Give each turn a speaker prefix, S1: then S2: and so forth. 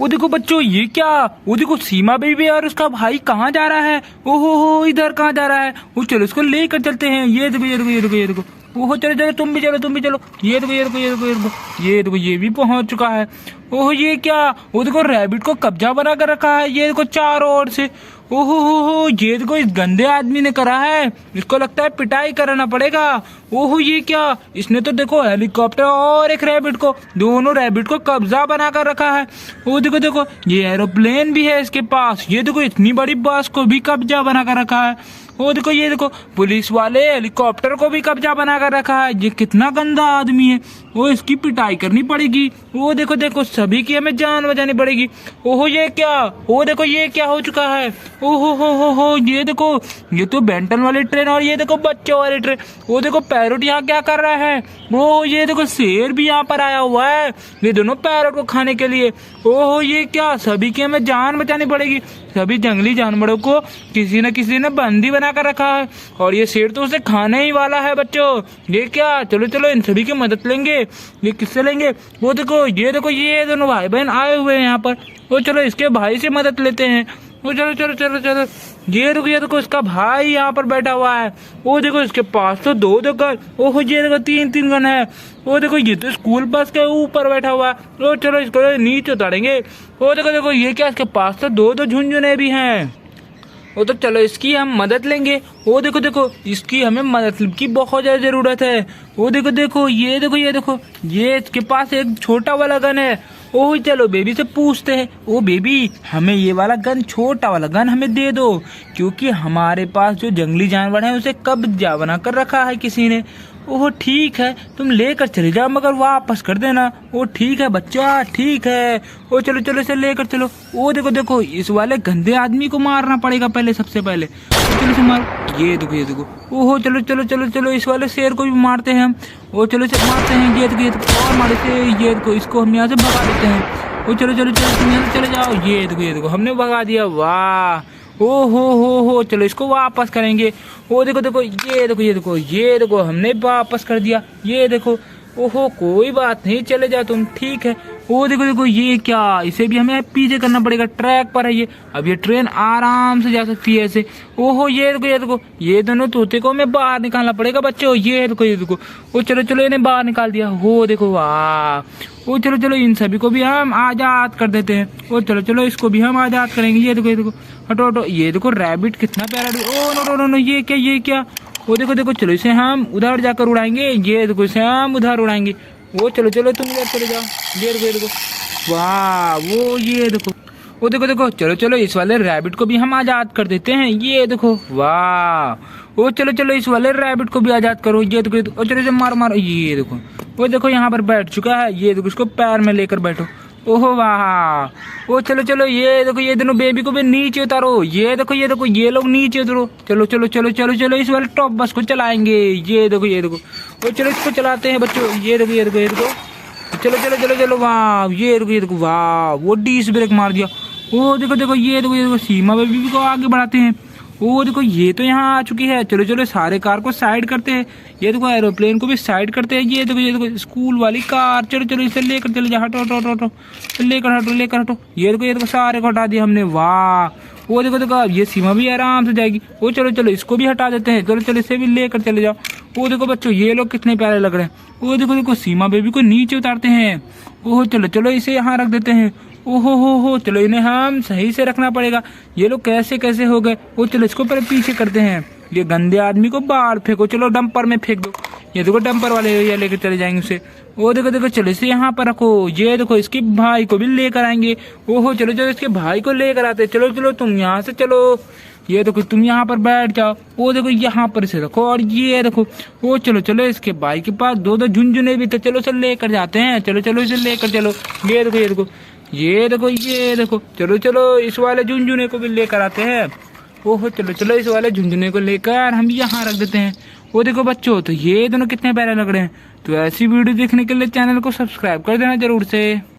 S1: वो देखो बच्चों, ये क्या। वो देखो सीमा बेबी और उसका भाई कहाँ जा रहा है। ओहो हो, इधर कहाँ जा रहा है। वो चलो इसको लेकर चलते हैं। ये देखो ये देखो ये देखो ये देखो। ओहो चलो चलो, तुम भी चलो तुम भी चलो। ये देखो ये देखो ये देखो ये देखो ये देखो, ये भी पहुंच चुका है। ओहो ये क्या। वो देखो रैबिट को कब्जा बना कर रखा है। ये देखो चारों ओर से। ओहो हो, ये देखो इस गंदे आदमी ने करा है। इसको लगता है पिटाई कराना पड़ेगा। ओहो ये क्या। इसने तो देखो हेलीकॉप्टर और एक रैबिट को, दोनों रैबिट को कब्जा बना कर रखा है। वो देखो देखो, ये एरोप्लेन भी है इसके पास। ये देखो इतनी बड़ी बस को भी कब्जा बना कर रखा है। वो देखो ये देखो, पुलिस वाले हेलीकॉप्टर को भी कब्जा बना कर रखा है। ये कितना गंदा आदमी है। वो इसकी पिटाई करनी पड़ेगी। वो देखो देखो, सभी की हमें जान बचानी पड़ेगी। ओहो ये क्या। वो देखो ये क्या हो चुका है। ओहो हो, ये देखो, ये तो बेंटन वाली ट्रेन और ये देखो बच्चों वाली ट्रेन। वो देखो पैरोट यहाँ क्या कर रहा है। वो ये देखो शेर भी यहाँ पर आया हुआ है, ये दोनों पैरोट को खाने के लिए। ओहो ये क्या, सभी की हमें जान बचानी पड़ेगी। सभी जंगली जानवरों को किसी न किसी ने बंदी बना कर रखा है और ये शेर तो उसे खाने ही वाला है बच्चों। ये क्या, चलो चलो इन सभी की मदद लेंगे। ये किससे लेंगे। वो देखो ये दोनों भाई बहन आए हुए हैं यहाँ पर। वो चलो इसके भाई से मदद लेते हैं। वो चलो चलो चलो चलो, ये देखो इसका भाई यहाँ पर बैठा हुआ है। वो देखो इसके पास तो दो गन। ओहो ये देखो तीन गन है। वो देखो ये तो स्कूल बस के ऊपर बैठा हुआ है। वो चलो इसको नीचे उतारेंगे। वो देखो देखो, ये क्या, इसके पास तो दो झुंझुने भी हैं। वो तो चलो इसकी हम मदद लेंगे। वो देखो देखो, इसकी हमें मदद की बहुत ज्यादा जरूरत है। वो देखो देखो, ये देखो ये देखो, ये इसके पास एक छोटा वाला गन है। ओह चलो बेबी से पूछते हैं। ओ बेबी, हमें ये वाला गन, छोटा वाला गन हमें दे दो, क्योंकि हमारे पास जो जंगली जानवर है उसे कब्जा बना कर रखा है किसी ने। ओह ठीक है, तुम लेकर चले जाओ, मगर वापस कर देना। ओ ठीक है बच्चा, ठीक है। ओ चलो चलो इसे लेकर चलो। ओ देखो देखो, इस वाले गंदे आदमी को मारना पड़ेगा पहले, सबसे पहले। चलो इसे मारो। ये देखो ये देखो। ओहो चलो चलो चलो चलो, इस वाले शेर को भी मारते हैं हम। ओ चलो इसे मारते हैं। ये देखो और मारे से। ये देखो इसको हम यहाँ से भगा देते हैं। ओ चलो चलो चलो, तुम यहाँ से चले जाओ। ये देखो हमने भगा दिया। वाह, ओ हो, चलो इसको वापस करेंगे। ओ देखो देखो, ये देखो हमने वापस कर दिया। ये देखो, ओहो कोई बात नहीं, चले जाओ तुम, ठीक है। ओ देखो देखो, ये क्या, इसे भी हमें पीछे करना पड़ेगा। ट्रैक पर है ये, अब ये ट्रेन आराम से जा सकती है ऐसे। ओहो ये देखो, ये दोनों तोते को हमें बाहर निकालना पड़ेगा बच्चों। ये देखो, ओ चलो चलो इन्हें बाहर निकाल दिया। हो देखो, वाह। ओ चलो चलो, इन सभी को भी हम आजाद कर देते हैं। ओ चलो चलो, इसको भी हम आजाद करेंगे। ये देखो, हटो। ये देखो रैबिट कितना प्यारा। ओ नो, ये क्या। वो देखो, चलो इसे हम उधर जाकर उड़ाएंगे। ये देखो, इसे हम उधर उड़ाएंगे। वो चलो चलो, तुम इधर चले जाओ। ये देखो, वाह। ये देखो, चलो चलो, इस वाले रैबिट को भी हम आजाद कर देते हैं। ये देखो, वाह। वो चलो चलो, इस वाले रैबिट को भी आजाद करो। ये देखो, चलो इसे मारो। ये देखो, वो देखो यहाँ पर बैठ चुका है। ये देखो, इसको पैर में लेकर बैठो। ओहो वाह। वो चलो चलो, ये देखो, ये दोनों बेबी को भी नीचे उतारो। ये देखो, ये लोग नीचे उतरो। चलो चलो चलो चलो चलो, इस वाले टॉप बस को चलाएंगे। ये देखो। वो चलो इसको चलाते हैं बच्चों। ये देखो। चलो चलो चलो चलो, वाह। ये देखो, वाह। वो डिस ब्रेक मार दिया। वो देखो, ये देखो, सीमा बेबी को आगे बढ़ाते हैं। वो देखो, ये तो यहाँ आ चुकी है। चलो चलो, सारे कार को साइड करते हैं। ये देखो, एरोप्लेन को भी साइड करते हैं। ये देखो, स्कूल वाली कार। चलो चलो, इसे लेकर चले जाओ। हटो। लेकर हटो। ये देखो, सारे को हटा दिया हमने। वाह। वो देखो, ये सीमा भी आराम से जाएगी। वो चलो चलो, इसको भी हटा देते हैं। चलो चलो, इसे भी लेकर चले जाओ। वो देखो बच्चों, ये लोग कितने प्यारे लग रहे हैं। वो देखो, सीमा बेबी को नीचे उतारते हैं। ओह चलो चलो, इसे यहाँ रख देते हैं। ओहो हो, चलो इन्हें हम सही से रखना पड़ेगा। ये लोग कैसे हो गए। वो चलो, इसको पहले पीछे करते हैं। ये गंदे आदमी को बाहर फेंको। चलो डंपर में फेंक दो। ये देखो, डंपर वाले ये लेकर चले जाएंगे उसे। वो देखो, चलो इसे यहाँ पर रखो। ये देखो, इसके भाई को भी लेकर आएंगे। ओहो चलो चलो, इसके भाई को लेकर आते। चलो तुम यहाँ से चलो। ये देखो, तुम यहाँ पर बैठ जाओ। वो देखो, यहाँ पर इसे रखो। और ये देखो, वो चलो चलो, इसके भाई के पास दो झुंझुने भी थे। चलो इसे लेकर जाते हैं। चलो इसे लेकर चलो। ये देखो, चलो चलो, इस वाले झुंझुने को भी लेकर आते हैं। ओहो चलो, इस वाले झुंझुने को लेकर हम यहाँ रख देते हैं। वो देखो बच्चों, तो ये दोनों कितने प्यारे लग रहे हैं। तो ऐसी वीडियो देखने के लिए चैनल को सब्सक्राइब कर देना जरूर से।